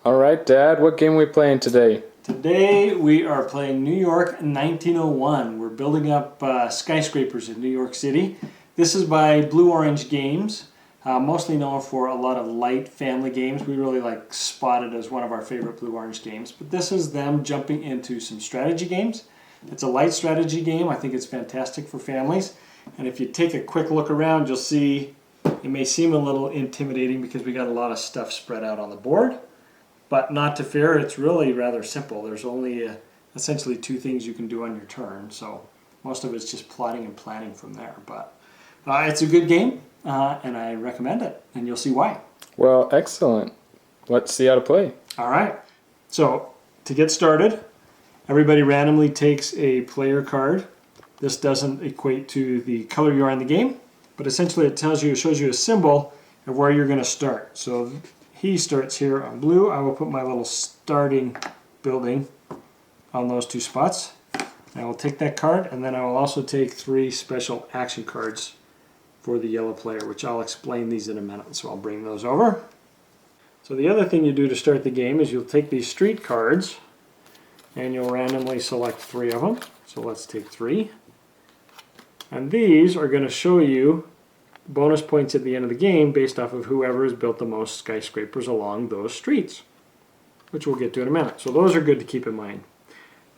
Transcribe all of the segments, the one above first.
Alright, Dad, what game are we playing today? Today we are playing New York 1901. We're building up skyscrapers in New York City. This is by Blue Orange Games, mostly known for a lot of light family games. We really like Spotted as one of our favorite Blue Orange games. But this is them jumping into some strategy games. It's a light strategy game. I think it's fantastic for families. And if you take a quick look around, you'll see it may seem a little intimidating because we got a lot of stuff spread out on the board. But not to fear, it's really rather simple. There's only essentially two things you can do on your turn, so most of it's just plotting and planning from there. But it's a good game, and I recommend it, and you'll see why. Well, excellent. Let's see how to play. All right. So to get started, everybody randomly takes a player card. This doesn't equate to the color you are in the game, but essentially it shows you a symbol of where you're going to start. So he starts here on blue. I will put my little starting building on those two spots. I will take that card, and then I will also take 3 special action cards for the yellow player, which I'll explain these in a minute, so I'll bring those over. So the other thing you do to start the game is you'll take these street cards, and you'll randomly select 3 of them. So let's take 3. And these are going to show you bonus points at the end of the game based off of whoever has built the most skyscrapers along those streets, which we'll get to in a minute. So those are good to keep in mind.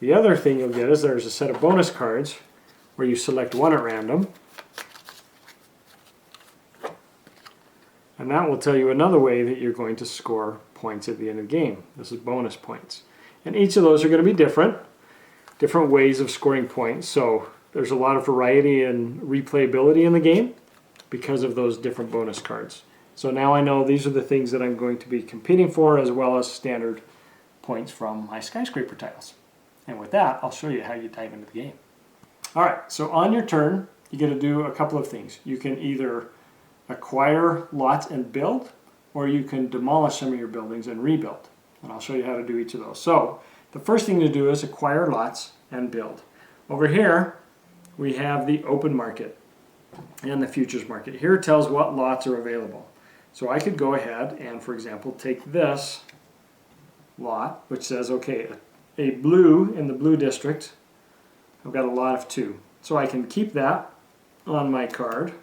The other thing you'll get is there's a set of bonus cards where you select 1 at random, and that will tell you another way that you're going to score points at the end of the game. This is bonus points. And each of those are going to be different ways of scoring points. So there's a lot of variety and replayability in the game because of those different bonus cards. So now I know these are the things that I'm going to be competing for, as well as standard points from my skyscraper tiles. And with that, I'll show you how you dive into the game. Alright, so on your turn, you get to do a couple of things. You can either acquire lots and build, or you can demolish some of your buildings and rebuild. And I'll show you how to do each of those. So the first thing to do is acquire lots and build. Over here, we have the open market and the futures market. Here it tells what lots are available. So I could go ahead and, for example, take this lot, which says, okay, a blue in the blue district, I've got a lot of 2. So I can keep that on my card,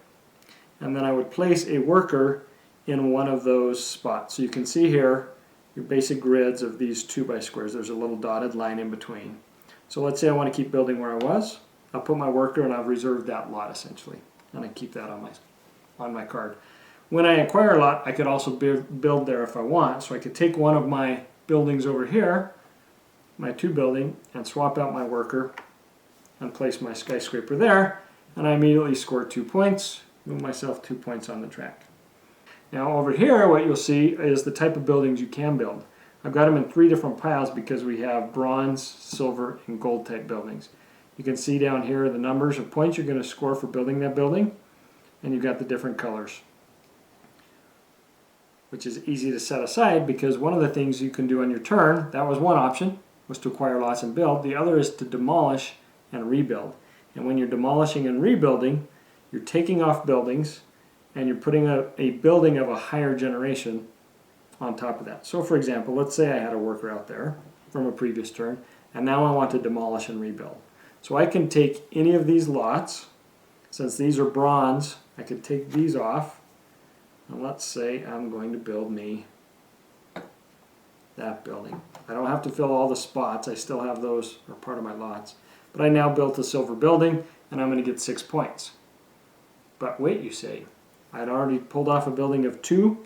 and then I would place a worker in one of those spots. So you can see here your basic grids of these 2x squares. There's a little dotted line in between. So let's say I want to keep building where I was. I'll put my worker, and I've reserved that lot essentially, and I keep that on my card. When I acquire a lot, I could also build there if I want. So I could take one of my buildings over here, my 2 building, and swap out my worker and place my skyscraper there, and I immediately score 2 points, move myself 2 points on the track. Now over here, what you'll see is the type of buildings you can build. I've got them in 3 different piles because we have bronze, silver, and gold type buildings. You can see down here the numbers of points you're going to score for building that building, and you've got the different colors, which is easy to set aside because one of the things you can do on your turn, that was one option, was to acquire lots and build. The other is to demolish and rebuild. And when you're demolishing and rebuilding, you're taking off buildings and you're putting a building of a higher generation on top of that. So for example, let's say I had a worker out there from a previous turn, and now I want to demolish and rebuild. So I can take any of these lots. Since these are bronze, I could take these off, and let's say I'm going to build me that building. I don't have to fill all the spots. I still have those are part of my lots. But I now built a silver building, and I'm going to get 6 points. But wait, you say, I'd already pulled off a building of 2.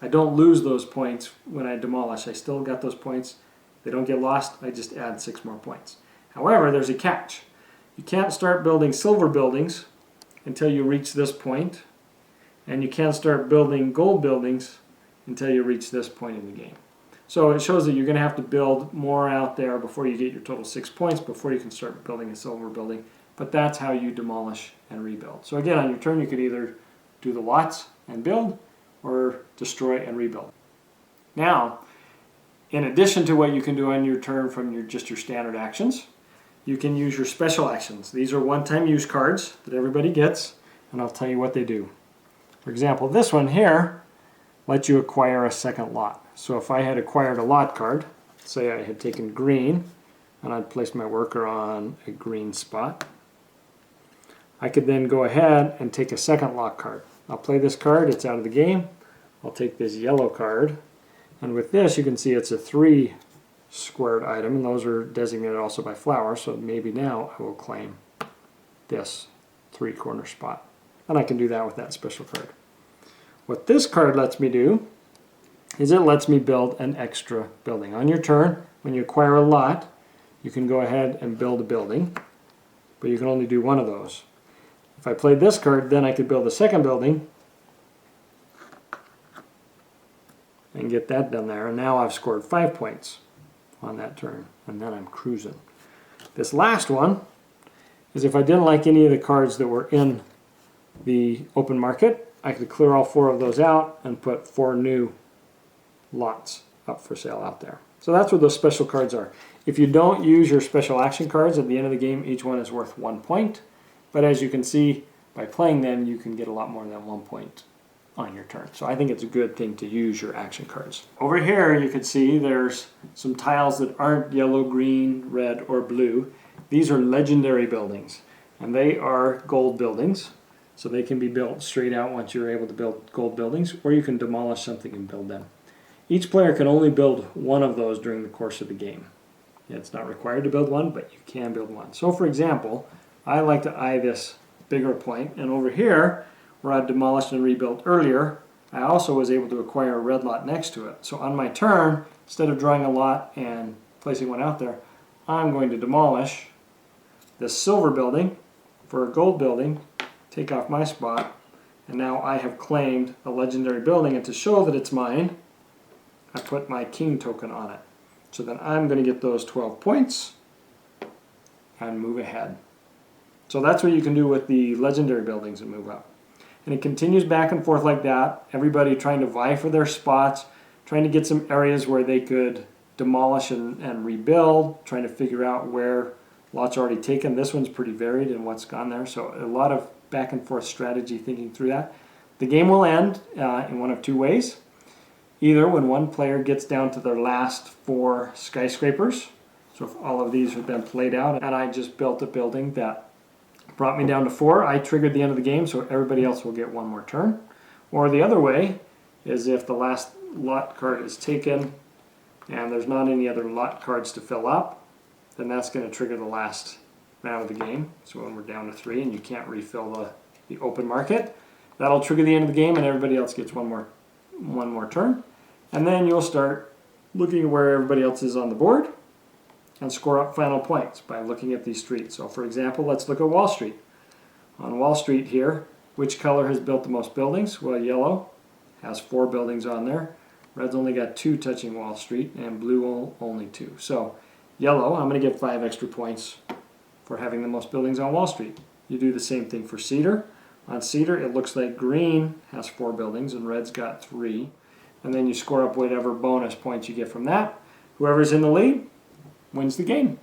I don't lose those points when I demolish. I still got those points. They don't get lost. I just add 6 more points. However, there's a catch. You can't start building silver buildings until you reach this point, and you can't start building gold buildings until you reach this point in the game. So it shows that you're going to have to build more out there before you get your total 6 points, before you can start building a silver building. but that's how you demolish and rebuild. So again, on your turn, you could either do the lots and build, or destroy and rebuild. Now, in addition to what you can do on your turn from just your standard actions, you can use your special actions. These are one-time use cards that everybody gets, and I'll tell you what they do. For example, this one here lets you acquire a second lot. So if I had acquired a lot card, say I had taken green, and I'd placed my worker on a green spot, I could then go ahead and take a second lot card. I'll play this card, it's out of the game. I'll take this yellow card, and with this you can see it's a 3 squared item, and those are designated also by flowers, so maybe now I will claim this 3 corner spot. And I can do that with that special card. What this card lets me do is it lets me build an extra building. On your turn, when you acquire a lot, you can go ahead and build a building, but you can only do one of those. If I played this card, then I could build a second building and get that done there, and now I've scored 5 points on that turn, and then I'm cruising. This last one is if I didn't like any of the cards that were in the open market, I could clear all 4 of those out and put 4 new lots up for sale out there. So that's what those special cards are. If you don't use your special action cards at the end of the game, each one is worth 1 point. But as you can see, by playing them, you can get a lot more than 1 point on your turn. So I think it's a good thing to use your action cards. Over here, you can see there's some tiles that aren't yellow, green, red, or blue. These are legendary buildings, and they are gold buildings. So they can be built straight out once you're able to build gold buildings, or you can demolish something and build them. Each player can only build one of those during the course of the game. It's not required to build one, but you can build one. So for example, I like to eye this bigger point, and over here, where I demolished and rebuilt earlier, I also was able to acquire a red lot next to it. So on my turn, instead of drawing a lot and placing one out there, I'm going to demolish this silver building for a gold building, take off my spot, and now I have claimed a legendary building, and to show that it's mine, I put my king token on it. So then I'm going to get those 12 points and move ahead. So that's what you can do with the legendary buildings and move up. And it continues back and forth like that, everybody trying to vie for their spots, trying to get some areas where they could demolish and rebuild, trying to figure out where lots are already taken. This one's pretty varied in what's gone there, so a lot of back and forth strategy thinking through that. The game will end in one of 2 ways. Either when one player gets down to their last 4 skyscrapers, so if all of these have been played out and I just built a building that brought me down to 4, I triggered the end of the game, so everybody else will get 1 more turn. Or the other way is if the last lot card is taken and there's not any other lot cards to fill up, then that's going to trigger the last round of the game. So when we're down to 3 and you can't refill the open market, that'll trigger the end of the game and everybody else gets one more turn. And then you'll start looking at where everybody else is on the board and score up final points by looking at these streets. So for example, let's look at Wall Street. On Wall Street here, which color has built the most buildings? Well, yellow has 4 buildings on there. Red's only got 2 touching Wall Street, and blue only 2. So yellow, I'm going to get 5 extra points for having the most buildings on Wall Street. You do the same thing for Cedar. On Cedar, it looks like green has 4 buildings and red's got 3. And then you score up whatever bonus points you get from that. Whoever's in the lead wins the game.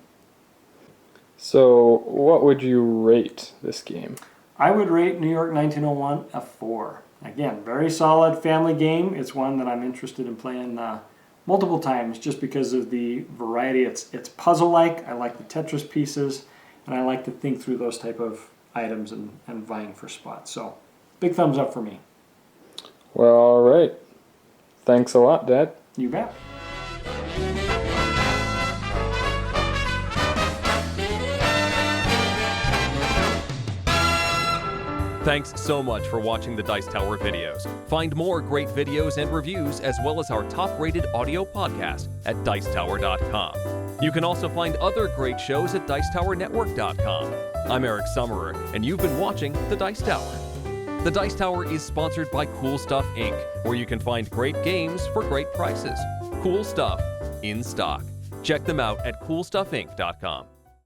So what would you rate this game? I would rate New York 1901 a 4. Again, very solid family game. It's one that I'm interested in playing multiple times just because of the variety. It's puzzle-like. I like the Tetris pieces, and I like to think through those type of items and vying for spots. So big thumbs up for me. Well, all right. Thanks a lot, Dad. You bet. Thanks so much for watching the Dice Tower videos. Find more great videos and reviews as well as our top-rated audio podcast at Dicetower.com. You can also find other great shows at Dicetowernetwork.com. I'm Eric Summerer, and you've been watching The Dice Tower. The Dice Tower is sponsored by Cool Stuff Inc., where you can find great games for great prices. Cool stuff in stock. Check them out at CoolStuffInc.com.